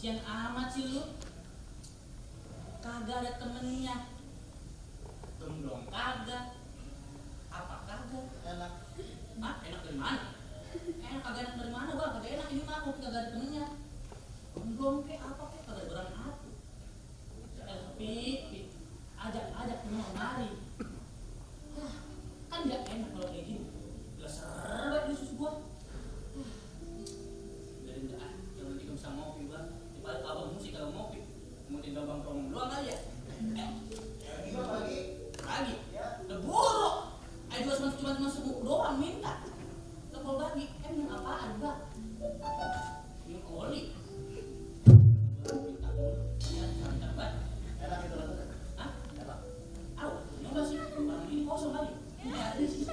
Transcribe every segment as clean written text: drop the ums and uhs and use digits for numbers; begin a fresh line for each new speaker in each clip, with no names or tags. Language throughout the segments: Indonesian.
Sian amat sih lu. Kagak ada temennya. Gemblong kagak. Apa kagak?
Enak.
Hah? Enak dari mana? Kagak enak dari mana bang? Kagak enak ini mah kopi kagak ada temennya. Gemblong ke apa ke kagak berani aku. Pi, ajak temen kemari. Kan gak enak kalau kayak gini. Gak serbet di susu gua. Dari enggak yang nanti bisa ngopi bang. Dibalik abang musik kalau ngopi. Mungkin abang promong doang kali ya. Lagi. Udah buruk. Ayo cuma masuk doang minta. Kalau bagi minum apaan bang? Minum oli. Minta ya jangan banget.
Enak itu rasanya.
Hah?
Enak.
Aduh, nyoba sih. Barang ini kosong kali. Ini ada sih.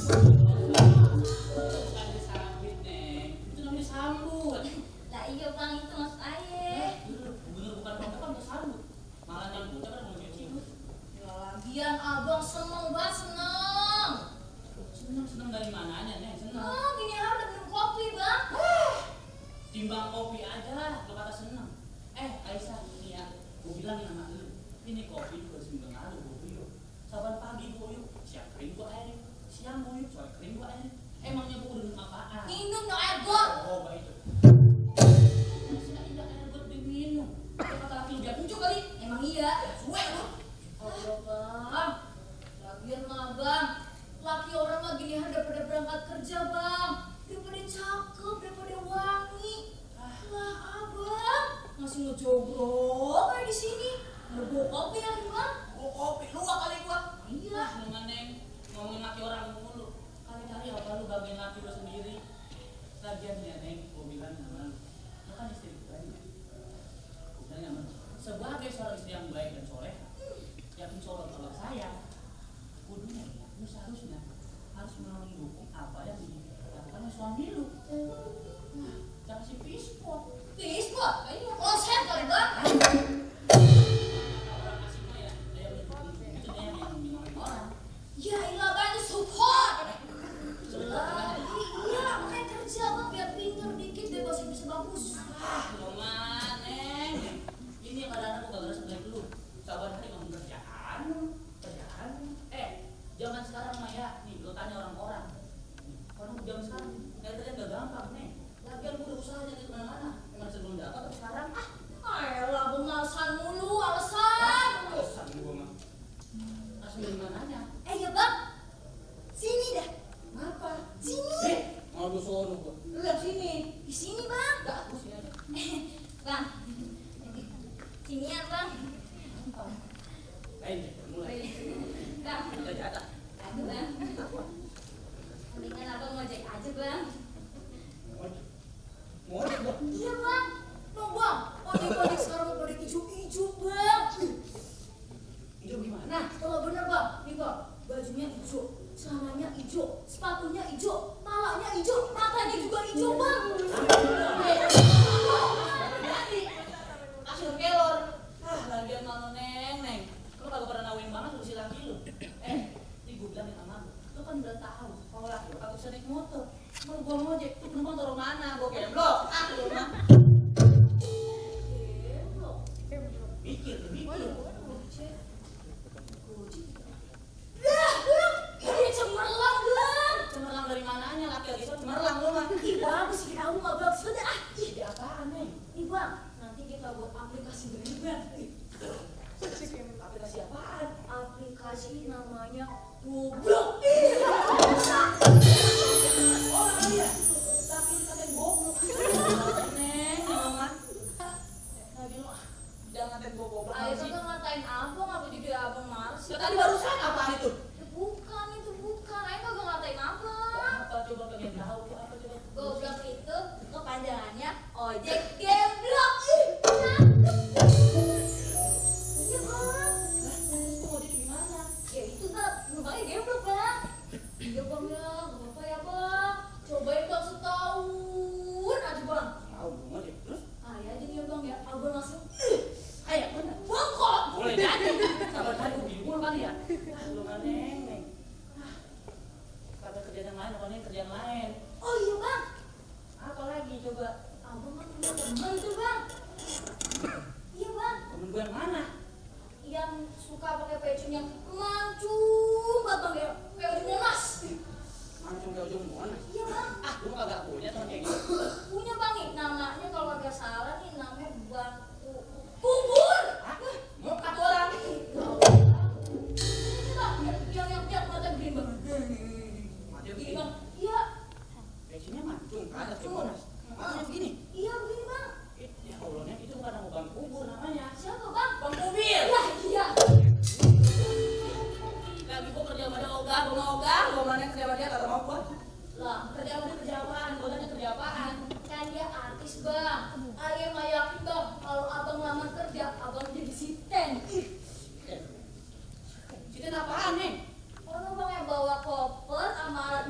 Bukan disambit, Neng. Itu namanya disambut.
Lah iya bang, itu maksud ayah.
Bener bukan bang, kan disambut. Malah nyambut kan mau cuci.
Ya lagian abang seneng banget, seneng.
Seneng dari mananya, Neng? Seneng.
Oh gini harus udah minum kopi bang.
Timbang kopi aja lah, lo kata seneng. Aisyah, ini ya, gue bilang nih sama lu, ini kopi juga seminggu lalu gue buyuk. Saban pagi gue buyuk, siang kering gue airin, siang buyuk, sore kering gue airin. Emangnya gue udah minum apaan?
Minum no air got.
Oh, baik itu. Masih ada air got diminum. Kata laki lu biar muncul kali.
Emang iya.
Suwe lu.
Allah bang. Lagian mah bang, laki orang mah gini hari daripada berangkat kerja bang, daripada cakep, daripada wangi. Lah abang masih ngejogrok kayak di sini. Ngebawa kopi lagi bang.
Oh, kopi lu kali gua.
Iya.
Lu Neng, ngomongin laki orang mulu. Kali-kali apa lu bagian laki lu sendiri? Lagian ya Neng, gua bilang sama lu. Lu kan istri gua ya. Gua bilang sama lu, sebagai seorang istri yang baik dan soleh, yang insya Allah kalau sayang, kudunya ya, lu seharusnya harus mendukung apa yang dilakukan oleh suami lu. Nah, jangan kasih pispot.
Pispot? Ini konsep kali bang.
Orang asing mah ya, dia mendukung itu dia yang ngomongin orang.
Ya ilah bang, itu support.
Sebenarnya
Iya, makanya kerja bang biar pinter dikit biar bahasa Inggrisnya bagus.
Roman, Neng. Ini yang kadang-kadang aku gak ngerasa baik dulu. Saban hari ngomong kerjaan. Zaman sekarang mah ya, nih lo tanya orang-orang. Orang zaman sekarang, nyari-nyari gak gampang, Neng. Lagian gue udah usaha nyari kemana-mana. Emang sebelum dapat tapi sekarang,
Ayolah bang, alasan mulu, alasan.
alasan gue mah. Alasan dari mananya?
Ya bang, sini dah.
Ngapa?
Sini.
Mau gue sono gue. Lihat sini.
Di sini bang.
Gak, aku sini aja.
Bang, sini ya bang.
Ayo, mulai.
Bang,
Kita jatah.
aduh bang. Mendingan abang ngojek aja bang.
Mau ojek gue?
Iya bang. Bang bang, ojek sekarang pada hijau-hijau bang.
Hijau gimana?
Nah, kalau bener bang, nih bang, bajunya hijau, celananya hijau, sepatunya hijau, palanya hijau, matanya juga hijau bang.
Jadi, kasih kelor. Lagian malu Neng. Lu kagak pernah nawin banget lu si laki lu. Ini gue bilangin sama lu. Lu kan udah tahu kalau laki lu kagak bisa naik motor. Mau gua ngojek, tuh penumpang taruh mana? Gua gemblok. Lu mah. Mikir.
Ini cemerlang bang.
Cemerlang dari mananya? Laki-laki itu cemerlang lu mah.
Ih bagus, kita tahu nggak bagus sudah.
Ide apaan, Neng?
Nih bang, nanti kita buat aplikasi baru bang.
Aplikasi apaan?
Aplikasi namanya Goblok.
Oh iya. Laki lu katain goblok. Neng, mama. Lagi lu jangan ngatain gua goblok.
Ayo kita ngatain abang, apa jadi abang males?
Ya tadi barusan apaan itu?
Bukan itu bukan, ayo kagak ngatain abang.
Apa coba pengen tahu tuh apa coba?
Goblok itu kepanjangannya ojek gemblok. Iya bang.
Terus tuh ojek gimana?
Ya itu bang, penumpangnya gemblok bang. Iya bang ya, gak apa-apa ya bang. Cobain bang setahun aja bang.
Tahu belum ojek. Terus?
Ayo aja nih ya bang ya, abang langsung
Ayo bener.
bongkok.
Boleh jadi. Sabar tadi gua bingung kali ya. Lu kan Neng. Kagak kerjaan yang lain, pokoknya kerjaan lain.
Oh iya bang,
Apa lagi coba?
abang kan punya teman tuh bang. Iya bang,
Temen gue yang mana?
yang suka pakai pecun yang mancung banget bang ya, kayak di Monas.
Mancung ke ujung mana?
Iya bang,
Lu kagak punya teman kayak gitu.
punya bang nih, namanya kalau agak salah nih namanya Bang Kubur.
Hah? Mau kata orang?
Ini bang, yang mata gede bang.
Mati
Gini
begini.
bang, iya,
Beksinya mancung ke atas ke Monas. Maksudnya begini.
iya begini bang.
Ya Allah, Neng, itu bukan nama bang kubur namanya.
Siapa bang?
Bang Kubil.
Lah iya.
Lagi gua kerja sama dia ogah, gua mana kerja sama dia kagak mau gua.
Lah
Kerja sama dia kerja apaan? Gua tanya kerja apaan?
kan dia artis bang. Ayah mah yakin bang kalau abang lamar kerja, abang jadi siten.
Cita apaan, Neng?
Orang bang yang bawa koper sama alat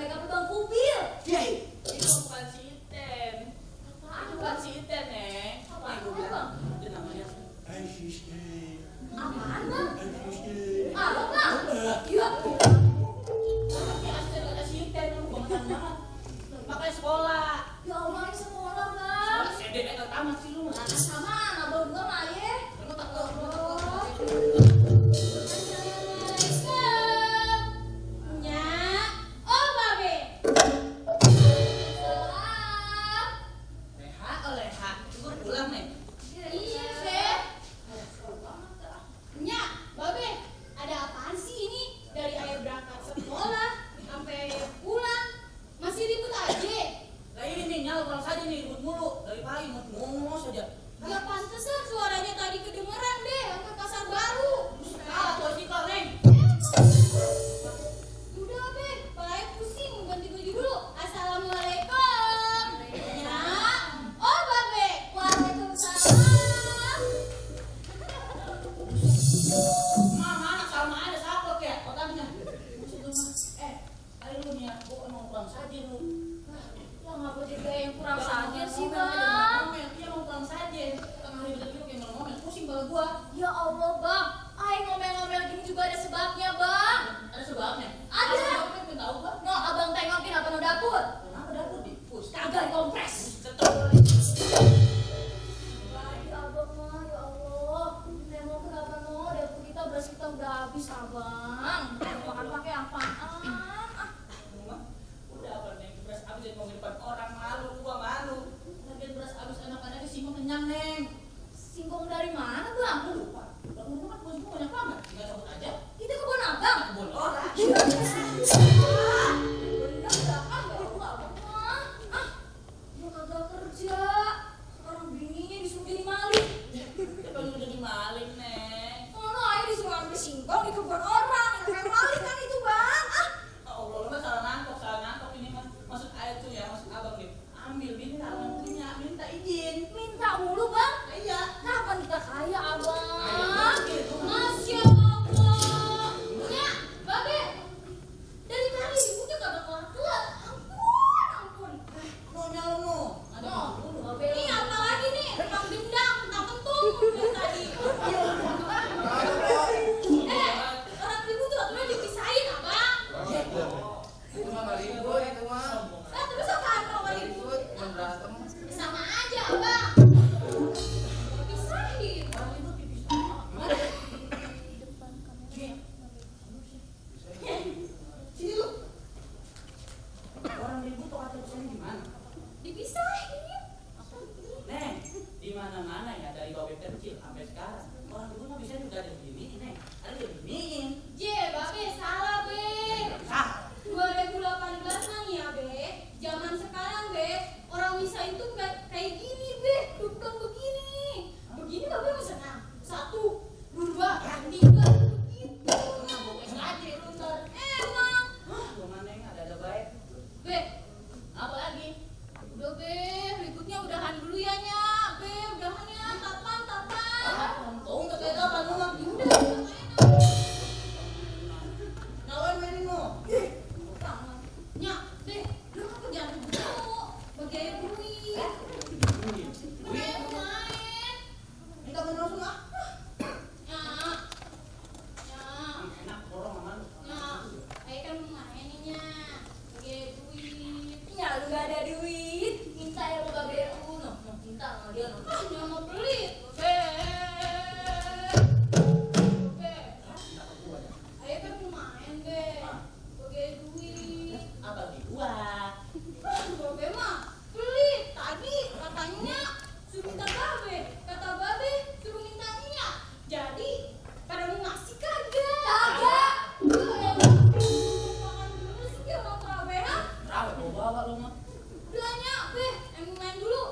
pulang saja lu.
Lah ngapa jadi yang kurang saja sih
Ngomel,
bang?
iya mau pulang saja. Tengah hari udah duduk yang ngomel, pusing kepala gua.
Ya Allah bang, ay ngomel-ngomel gini juga ada sebabnya bang.
Ada sebabnya?
Ada.
Sebabnya pengen tahu gua.
No abang tengokin apa no dapur?
Kenapa dapur di pus?
Kagak kompres.
Setor.
Ya abang mah, ya Allah. Nengok kenapa no? Dapur kita beras kita udah habis abang. Makan pakai apaan?
Udah apa nih beras habis jadi mau depan orang malu, gua malu. Lagian beras habis anak-anaknya sih mau kenyang neng.
Singkong dari mana bang?
Aku lupa. Bang Nunu kan bos banyak banget. Tinggal sebut aja.
Itu kebun abang.
Kebun orang.
Dia kagak kerja. Sekarang bininya disuruh jadi maling.
Siapa yang udah dimaling neng?
Mana ayo disuruh ambil singkong di kebun orang. Yang kayak maling kan itu bang.
Allah lu mah salah nangkep ini mah. Maksud ayah tuh ya, maksud abang nih. Ambil minta orang punya, minta izin.
Minta mulu bang.
Iya.
Kapan kita kaya abang?
Gitu.
Masya Allah. Ya, babe. Dari tadi ributnya kagak kelar-kelar. Ampun, ampun.
Nonya lu. Ada
No,
dulu.
babe. Ini apa lagi nih? Rekam gendang, tak kentung. Dari tadi. Orang ribut tuh aturan dipisahin abang.
Itu mah nggak ribut itu mah.
Terus apaan kalau nggak ribut?
Cuma berantem.
Sama aja abang. Pisahin.
Orang itu tipis. Sini lu. Orang ribut tuh kata pesannya gimana?
Dipisahin.
Neng, di mana-mana ya dari babe kecil sampai sekarang. Orang ribut mah bisa juga ada begini, Neng. Ada yang beginiin.
Babe, salah, Be.
Sah.
2018 nih ya, Be. Zaman sekarang, Be, orang misahin tuh kayak gini, Be. Bukan begini. Begini Babe mah senang. 1, 2, 3, begitu.
Nah, bokeh aja lu ntar.
Emang.
Hah, gimana Neng? Ada baik.
Be,
Apa lagi?
udah, Be. Ributnya udahan dulu ya, Nya. Be, udahan ya. Kapan?
Kau nggak kayak kapan lu mah?
Udah, udah enak.
Ngawain mainin lu.
Tangan. Nya, Be, lu kan kerjaan ribut mulu. Bagi aja duit. Be, main.
Minta main langsung ah.
Nya. Nya.
Enak borong sama lu.
Nah, saya kan mau main nih, Nya. Pakai duit. Ya, lu gak ada duit. Minta ya lu gak BU. No, minta sama dia. No. Nya mau beli. Be. Ayo kan mau main, Be. Pakai duit.
Apa di gua?
Babe mah beli. Tadi katanya suruh minta Babe. Kata Babe suruh minta Nya. Jadi pada mau ngasih kagak? Kagak. Makan dulu sih dia mau terawehan.
Rawe bawa lu mah.
Udah Nya, Be, main dulu.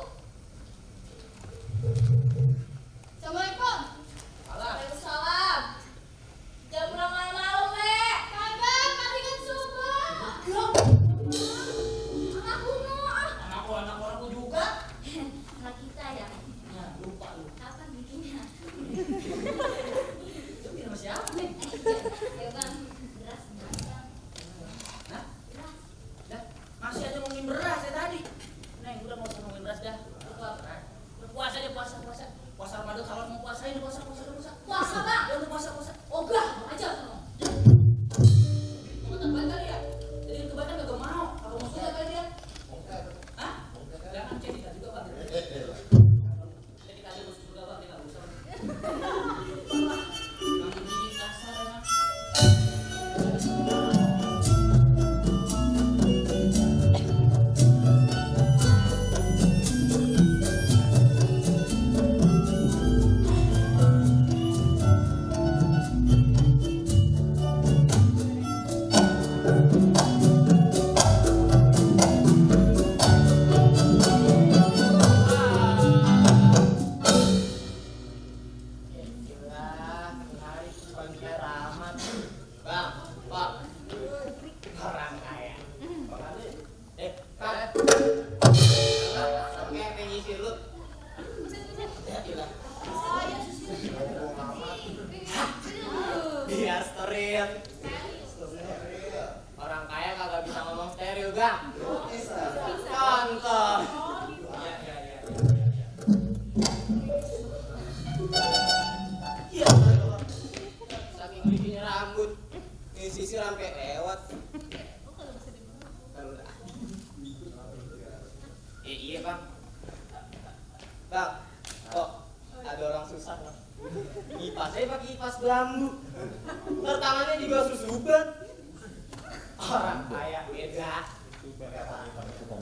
Bang. Mantap. Iya. Saking bikinnya rambut, ini sisir sampai lewat. Iya bang. Bang, kok ada orang susah bang? Kipasnya pakai kipas bambu. Ntar tangannya juga susuban. Orang kaya beda.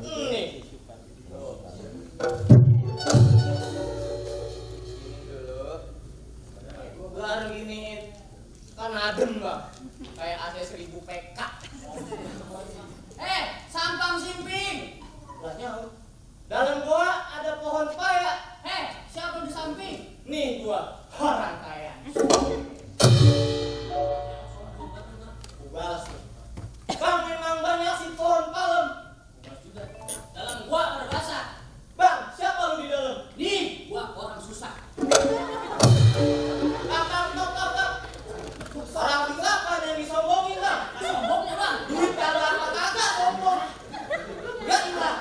Ini. Ini dulu. Baru giniin. Kan adem bang. Kayak AC 1000 PK.
Sampang simping.
Lah dalam gua ada pohon paya.
Siapa di samping?
Nih gua orang kaya. Balas nih. Bang memang banyak si pohon palem.
Juga. Dalam gua ada basah.
Bang siapa lu di dalam?
Nih, gua orang susah.
Bang. Orang siapa yang disombongin bang?
Sombongnya bang.
Duit kagak apa kagak sombong. Ya ilah.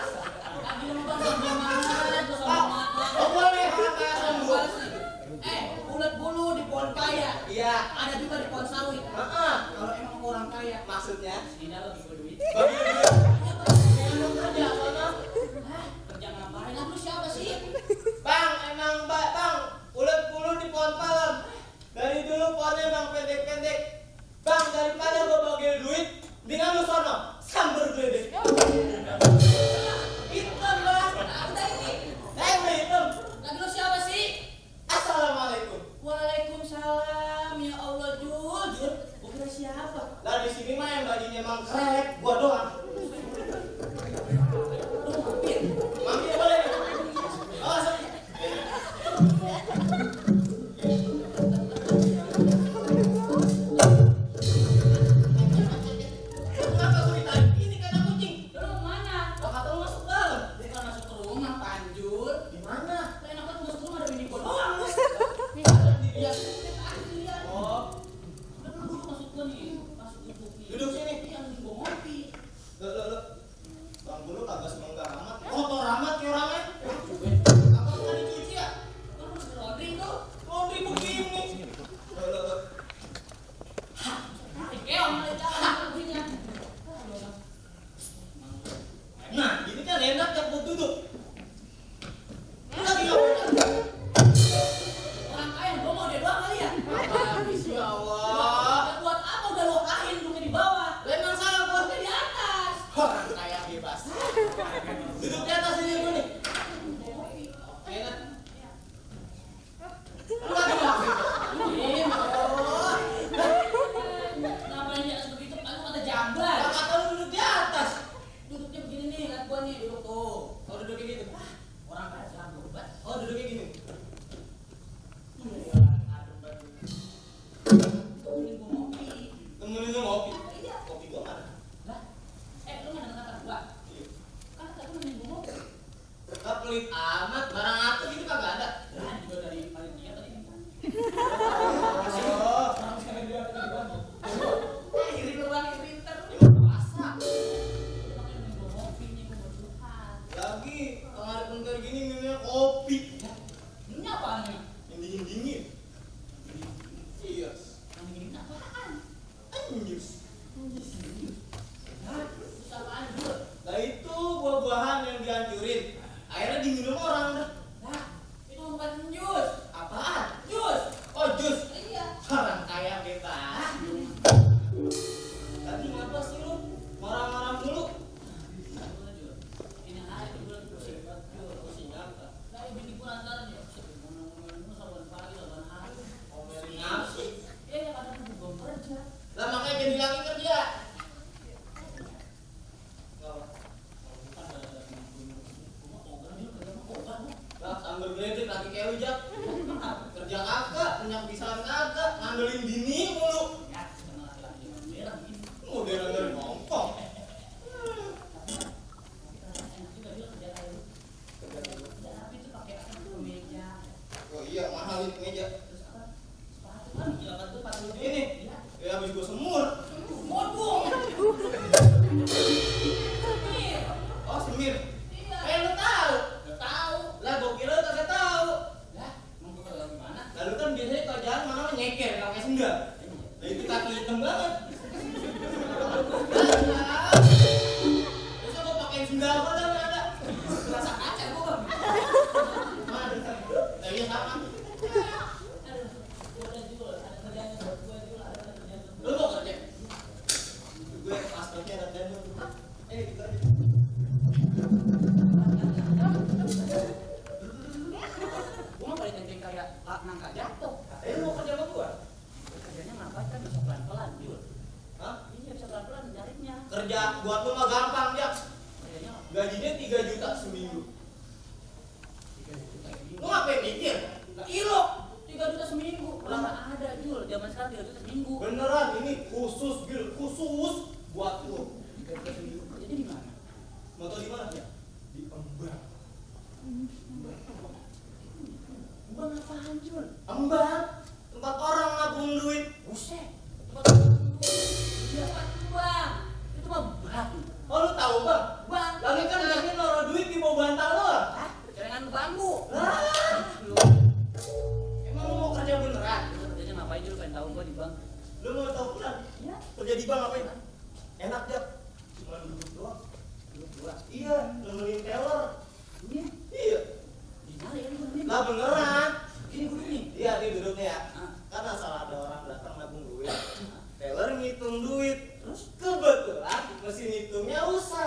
Lagi lu bang sombong mana? Gua sombong mana?
Oh boleh orang kaya sombong.
Ulet bulu di pohon paya.
Iya.
Ada juga di pohon sawit. Kalau emang orang kaya,
Maksudnya?
di dalam juga duit.
Bagi duit. Lu kerja sana.
Kerja ngapain? Lu siapa sih?
Bang emang bang ulet bulu di pohon palem. Dari dulu pohonnya bang pendek-pendek. Bang daripada gua bagi duit, dengan lu sono samber gede. Hitam bang.
Udah ini.
Udah hitam.
Lagi lu siapa sih?
Assalamualaikum.
Waalaikumsalam. Ya Allah, jujur. Gua kira siapa?
Lah di sini mah yang bajunya emang krek, gua doang.
Lu mampir.
Mampir boleh. Awas. Kenapa gua ditarik? Ini kata kucing.
Lu mau mana?
Lah kata lu masuk dalam.
Bukan masuk ke rumah, Panjur.
Di mana?
Lah enak banget masuk ke rumah ada bini gua doang.
Iya.
Lihat.
Oh,
Udah lu duduk masuk gua nih. Masuk duduk nih.
duduk sini.
Iya, lu gua ngopi.
Lo. Bang dulu kagak semoga amat. Kotor amat ya orangnya. Apa nggak dicuci ya?
Kan lu masuk laundry tuh.
Laundry begini. Lo.
Keong malah jalan laundrynya.
Nah, ini kan enak ya buat duduk. Lagi ngapain?
Orang kaya gua mau dia doang kali ya.
Habis ya Allah.
Ya buat apa udah lo kain duduknya di bawah?
Lah emang salah gua.
Duduknya di atas.
Orang kaya bebas. Duduk di atas ini gua nih. Enak. Lu lagi ngapain?
Iya, ngapain di atas begitu? Kan lu kata jamban.
Lah kata lu duduk di atas.
Duduknya begini nih, lihat gua nih duduk tuh.
Oh duduk kayak gitu.
Orang kaya sekarang berubah.
Oh duduk kayak gini.
Iya, adem banget. Temenin gua ngopi.
Temenin lu ngopi.
Iya.
Kopi gua mana?
Lah, lu nggak dengar kata gua?
Iya.
Kan kata gua nemenin gua ngopi.
Lah pelit amat, barang aku gitu kagak ada.
Nah, juga dari panitia tadi minta.
Oh.
Orang sekali dia tadi gua. Iri gua bang, pinter.
Puasa.
Makanya nemenin gua ngopi nih, gua mau curhat.
Lagi tengah hari penting gini minumnya kopi.
Ini apaan nih?
Yang dingin. Iya.
Yang begini apaan?
Anjus.
Hah? Terus apaan dulu?
Lah itu buah-buahan yang dihancurin. Akhirnya diminum orang dah.
Lah, itu bukan jus.
Apaan?
Jus.
Oh jus.
Iya.
Orang kaya bebas. Tadi ngapa sih lu? Marah-marah mulu.
Ini hari gua lagi pusing banget. Pusing apa? Lah, bini gua lantaran ya. Ngomong-ngomong saban pagi, saban hari.
Omelin apa sih?
Ya kadang gua belum kerja.
Lah makanya jadi lagi kerja. Ngapa?
Bukan gara-gara bini gua mau kogan, dia kerja mau kogan.
Lah sambil geledek lagi kayak ujak. Kerja kagak, punya pisahan kagak, ngandelin bini mulu.
Ya, karena laki-laki yang merah begini.
Modern dari Hongkong.
Enak juga dia kerja kayak lu. Kerja rapi tuh pakai apa? Meja.
Oh iya, mahalin meja.
Terus apa? Sepatu kan gila banget tuh 40 juta.
Ini,
Iya.
ya habis gua semur.
Modul.
Bang Jak.
Kayaknya apa?
Gajinya 3 juta seminggu.
3 juta seminggu.
Lu ngapain mikir? Nggak ilok.
3 juta seminggu. Udah nggak ada Jul. Zaman sekarang 3 juta seminggu.
Beneran ini khusus Gil, khusus buat lu.
3 juta seminggu. Jadi di mana?
Mau tau di mana ya? Di Embang.
Bang apaan Jul?
Embang, tempat orang nabung duit.
Buset. Tempat iya bang. Itu mah batu.
Oh lu tahu bang?
Bang.
Lagi kan bilangnya naruh duit di bawah bantal lo.
Hah? Celengan bambu.
Lah. Emang lu mau kerja beneran?
Lu kerjanya ngapain Jul? Pengen tahu gua di bank.
Lu mau tahu kan?
Iya.
Kerja di bank ngapain? Enak Jak. Cuma duduk doang.
Lu gua.
Iya, nemenin teller.
Iya.
Iya.
Di mana ya lu nemenin?
Lah beneran.
Gini gua nih.
Iya nih duduknya ya.
Ah.
Karena salah ada orang datang nabung duit. Teller ngitung duit. Terus kebetulan mesin hitungnya rusak.